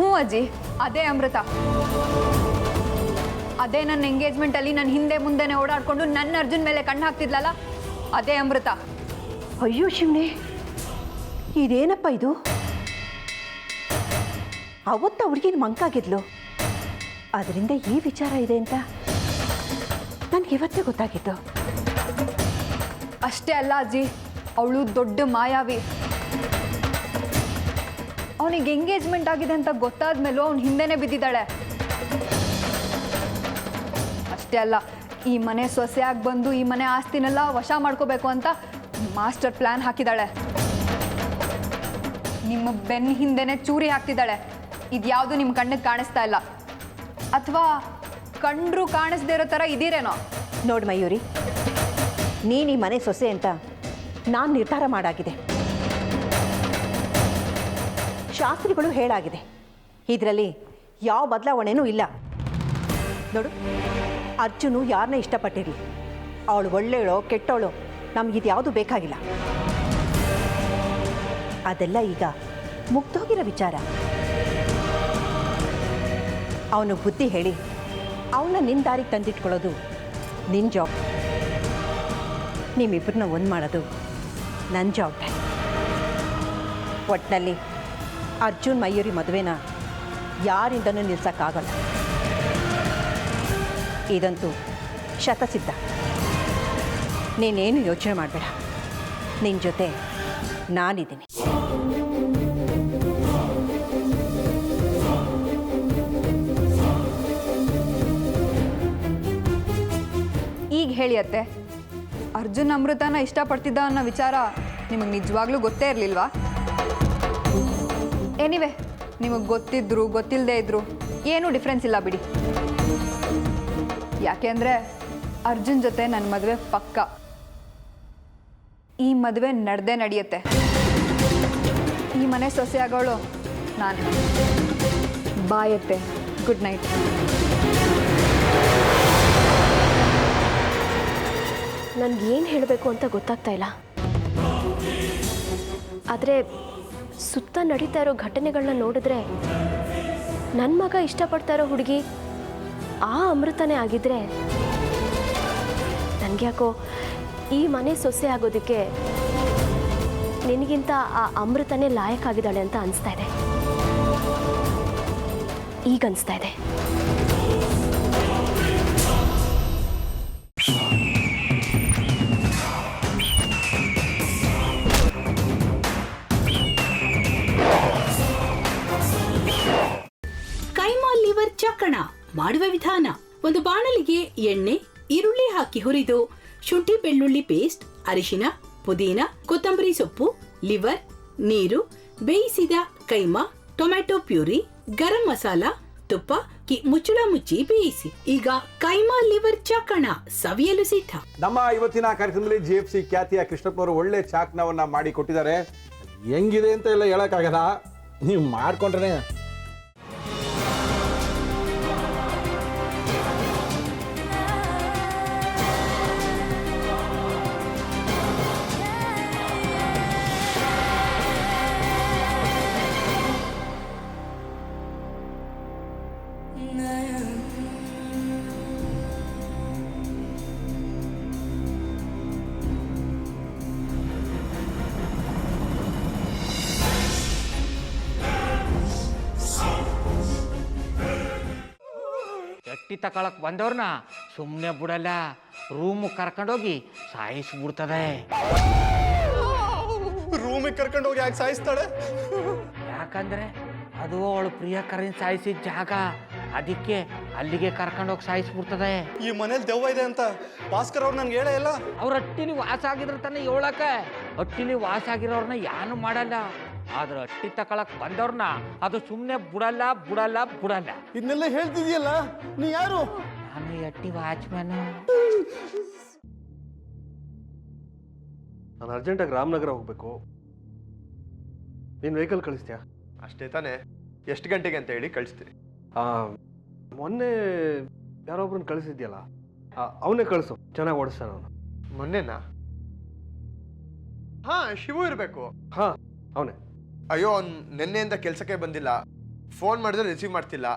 ಹ್ಞೂ ಅಜ್ಜಿ, ಅದೇ ಅಮೃತ. ಅದೇ ನನ್ನ ಎಂಗೇಜ್ಮೆಂಟಲ್ಲಿ ನನ್ನ ಹಿಂದೆ ಮುಂದೆನೆ ಓಡಾಡ್ಕೊಂಡು ನನ್ನ ಅರ್ಜುನ್ ಮೇಲೆ ಕಣ್ಣು ಹಾಕ್ತಿದ್ಲಲ್ಲ, ಅದೇ ಅಮೃತ. ಅಯ್ಯೋ ಶಿವನೇ, ಇದೇನಪ್ಪ ಇದು? ಅವತ್ತ ಹುಡುಗಿನ ಮಂಕಾಗಿದ್ಲು, ಅದರಿಂದ ಈ ವಿಚಾರ ಇದೆ ಅಂತ ನನಗೆ ಇವತ್ತೇ ಗೊತ್ತಾಗಿತ್ತು. ಅಷ್ಟೇ ಅಲ್ಲ ಅಜ್ಜಿ, ಅವಳು ದೊಡ್ಡ ಮಾಯಾವಿ. ಅವನಿಗೆ ಎಂಗೇಜ್ಮೆಂಟ್ ಆಗಿದೆ ಅಂತ ಗೊತ್ತಾದ ಮೇಲೂ ಅವನು ಹಿಂದೆನೇ ಬಿದ್ದಿದ್ದಾಳೆ. ಅಷ್ಟೇ ಅಲ್ಲ, ಈ ಮನೆ ಸೊಸೆಯಾಗಿ ಬಂದು ಈ ಮನೆ ಆಸ್ತಿನೆಲ್ಲ ವಶ ಮಾಡ್ಕೋಬೇಕು ಅಂತ ಮಾಸ್ಟರ್ ಪ್ಲಾನ್ ಹಾಕಿದ್ದಾಳೆ. ನಿಮ್ಮ ಬೆನ್ನ ಹಿಂದೆನೆ ಚೂರಿ ಹಾಕ್ತಿದ್ದಾಳೆ. ಇದ್ಯಾವುದು ನಿಮ್ಮ ಕಣ್ಣಿಗೆ ಕಾಣಿಸ್ತಾ ಇಲ್ಲ, ಅಥವಾ ಕಂಡ್ರು ಕಾಣಿಸ್ದೇ ಇರೋ ಥರ ಇದೀರೇನೋ? ನೋಡು ಮಯೂರಿ, ನೀನು ಈ ಮನೆ ಸೊಸೆ ಅಂತ ನಾನು ನಿರ್ಧಾರ ಮಾಡಾಗಿದೆ. ಶಾಸ್ತ್ರಿಗಳು ಹೇಳಾಗಿದೆ. ಇದರಲ್ಲಿ ಯಾವ ಬದಲಾವಣೆನೂ ಇಲ್ಲ. ನೋಡು, ಅರ್ಜುನು ಯಾರನ್ನೇ ಇಷ್ಟಪಟ್ಟಿರಲಿ, ಅವಳು ಒಳ್ಳೆಯವಳೋ ಕೆಟ್ಟವಳೋ ನಮಗಿದ್ಯಾವುದು ಬೇಕಾಗಿಲ್ಲ. ಅದೆಲ್ಲ ಈಗ ಮುಗ್ದೋಗಿರೋ ವಿಚಾರ. ಅವನು ಬುದ್ಧಿ ಹೇಳಿ ಅವನ್ನ ನಿನ್ನ ದಾರಿಗೆ ತಂದಿಟ್ಕೊಳ್ಳೋದು ನಿನ್ನ ಜಾಬ್. ನಿಮ್ಮಿಬ್ಬರನ್ನ ಒಂದು ಮಾಡೋದು ನನ್ನ ಜವಾಬ್ದಾರಿ. ಒಟ್ಟಿನಲ್ಲಿ ಅರ್ಜುನ್ ಮಯೂರಿ ಮದುವೆನ ಯಾರಿಂದನೂ ನಿಲ್ಸೋಕ್ಕಾಗಲ್ಲ. ಇದಂತೂ ಶತಸಿದ್ಧ. ನೀನೇನು ಯೋಚನೆ ಮಾಡಬೇಡ, ನಿನ್ನ ಜೊತೆ ನಾನಿದ್ದೀನಿ. ಈಗ ಹೇಳಿ ಅತ್ತೆ, ಅರ್ಜುನ್ ಅಮೃತನ ಇಷ್ಟಪಡ್ತಿದ್ದ ಅನ್ನೋ ವಿಚಾರ ನಿಮಗೆ ನಿಜವಾಗ್ಲೂ ಗೊತ್ತೇ ಇರಲಿಲ್ವಾ? ಎನಿವೆ, ನಿಮಗೆ ಗೊತ್ತಿದ್ರು ಗೊತ್ತಿಲ್ಲದೆ ಇದ್ರು ಏನೂ ಡಿಫ್ರೆನ್ಸ್ ಇಲ್ಲ ಬಿಡಿ. ಯಾಕೆಂದರೆ ಅರ್ಜುನ್ ಜೊತೆ ನನ್ನ ಮದುವೆ ಪಕ್ಕ. ಈ ಮದುವೆ ನಡೆದೇ ನಡೆಯುತ್ತೆ. ಈ ಮನೆ ಸೊಸೆ ಆಗೋಳು ನಾನು. ಬಾಯತ್ತೆ. Good night. ನನಗೇನು ಹೇಳಬೇಕು ಅಂತ ಗೊತ್ತಾಗ್ತಾ ಇಲ್ಲ. ಆದರೆ ಸುತ್ತ ನಡೀತಾ ಇರೋ ಘಟನೆಗಳನ್ನ ನೋಡಿದ್ರೆ ನನ್ನ ಮಗ ಇಷ್ಟಪಡ್ತಾ ಇರೋ ಹುಡುಗಿ ಆ ಅಮೃತನೇ ಆಗಿದ್ರೆ ನನಗ್ಯಾಕೋ ಈ ಮನೆ ಸೊಸೆ ಆಗೋದಕ್ಕೆ ನಿನಗಿಂತ ಆ ಅಮೃತನೇ ಲಾಯಕ್ಕಾಗಿದ್ದಾಳೆ ಅಂತ ಅನಿಸ್ತಾ ಇದೆ. ಈಗ ಅನಿಸ್ತಾ ಇದೆ. ಕೈಮಾ ಲಿವರ್ ಚಕ್ಕಣ ಮಾಡುವ ವಿಧಾನ: ಒಂದು ಬಾಣಲಿಗೆ ಎಣ್ಣೆ, ಈರುಳ್ಳಿ ಹಾಕಿ ಹುರಿದು ಶುಂಠಿ ಬೆಳ್ಳುಳ್ಳಿ ಪೇಸ್ಟ್, ಅರಿಶಿನ, ಪುದೀನ, ಕೊತ್ತಂಬರಿ ಸೊಪ್ಪು, ಲಿವರ್, ನೀರು, ಬೇಯಿಸಿದ ಕೈಮಾ, ಟೊಮ್ಯಾಟೊ ಪ್ಯೂರಿ, ಗರಂ ಮಸಾಲ, ತುಪ್ಪ ಮುಚ್ಚಳ ಮುಚ್ಚಿ ಬೇಯಿಸಿ. ಈಗ ಕೈಮಾ ಲಿವರ್ ಚಾಕಣ ಸವಿಯಲು ಸಿದ್ಧ. ನಮ್ಮ ಇವತ್ತಿನ ಕಾರ್ಯಕ್ರಮದಲ್ಲಿ GFC ಖ್ಯಾತಿಯ ಕೃಷ್ಣಪ್ಪನವರು ಒಳ್ಳೆ ಚಾಕ್ನವನ್ನ ಮಾಡಿ ಕೊಟ್ಟಿದ್ದಾರೆ. ಹೆಂಗಿದೆ ಅಂತ ಎಲ್ಲ ಹೇಳಕ್ಕಾಗಲ್ಲ, ನೀವು ಮಾಡ್ಕೊಂಡ್ರೆ. ಎಟ್ಟಿ ತಕೊಳಕ್ ಬಂದವ್ರನ್ನ ಸುಮ್ಮನೆ ಬಿಡಲ್ಲ, ರೂಮ್ ಕರ್ಕೊಂಡೋಗಿ ಸಾಯಿಸ್ಬಿಡ್ತದೆ. ರೂಮಿಗೆ ಕರ್ಕೊಂಡೋಗಿ ಯಾಕೆ ಸಾಯಿಸ್ತಾಳೆ? ಯಾಕಂದ್ರೆ ಅದು ಅವಳು ಪ್ರಿಯಕರನ್ ಸಾಯಿಸಿದ ಜಾಗ, ಅದಕ್ಕೆ ಅಲ್ಲಿಗೆ ಕರ್ಕೊಂಡೋಗಿ ಸಾಯಿಸ್ಬಿಡ್ತದೆ. ಈ ಮನೇಲಿ ದೆವ್ವ ಇದೆ ಅಂತ ಭಾಸ್ಕರ್ ಅವ್ರು ನನ್ಗೆ ಹೇಳೇ ಇಲ್ಲ. ಅವ್ರ ಹಟ್ಟಿಲಿ ವಾಸ ಆಗಿದ್ರ ತಾನೆ ಹೇಳಕ. ಹಟ್ಟಿಲಿ ವಾಸ ಆಗಿರೋರ್ನ ಯಾನು ಮಾಡಲ್ಲ, ಆದ್ರೆ ಹಟ್ಟಿ ತಕೊಳಕ್ ಬಂದವ್ರನ್ನ ಅದು ಸುಮ್ಮನೆ ಬಿಡಲ್ಲ ಬಿಡಲ್ಲ ಬಿಡಲ್ಲ. ಇದನ್ನೆಲ್ಲ ಹೇಳ್ತಿದ್ಯಲ್ಲ, ನೀ ಯಾರು? ನಾನು ಹಟ್ಟಿ ವಾಚ್ಮ್ಯಾನ್. ನಾನು ಅರ್ಜೆಂಟಾಗಿ ರಾಮನಗರ ಹೋಗ್ಬೇಕು. ನೀನು ವೆಹಿಕಲ್ ಕಳಿಸ್ತೀಯಾ? ಅಷ್ಟೇ ತಾನೆ. ಎಷ್ಟು ಗಂಟೆಗೆ ಅಂತ ಹೇಳಿ ಕಳಿಸ್ತೀನಿ. ಮೊನ್ನೆ ಯಾರೊಬ್ರನ್ನ ಕಳಿಸಿದ್ಯಲ್ಲ, ಅವನೇ ಕಳಿಸು, ಚೆನ್ನಾಗಿ ಓಡಿಸ್ತಾನ ಅವನು. ಮೊನ್ನೆನಾ? ಹಾ, ಶಿವು ಇರಬೇಕು. ಹಾ, ಅವನೇ. ಅಯ್ಯೋ, ಅವ್ನು ನಿನ್ನೆಯಿಂದ ಕೆಲಸಕ್ಕೆ ಬಂದಿಲ್ಲ. ಫೋನ್ ಮಾಡಿದ್ರೆ ರಿಸೀವ್ ಮಾಡ್ತಿಲ್ಲ.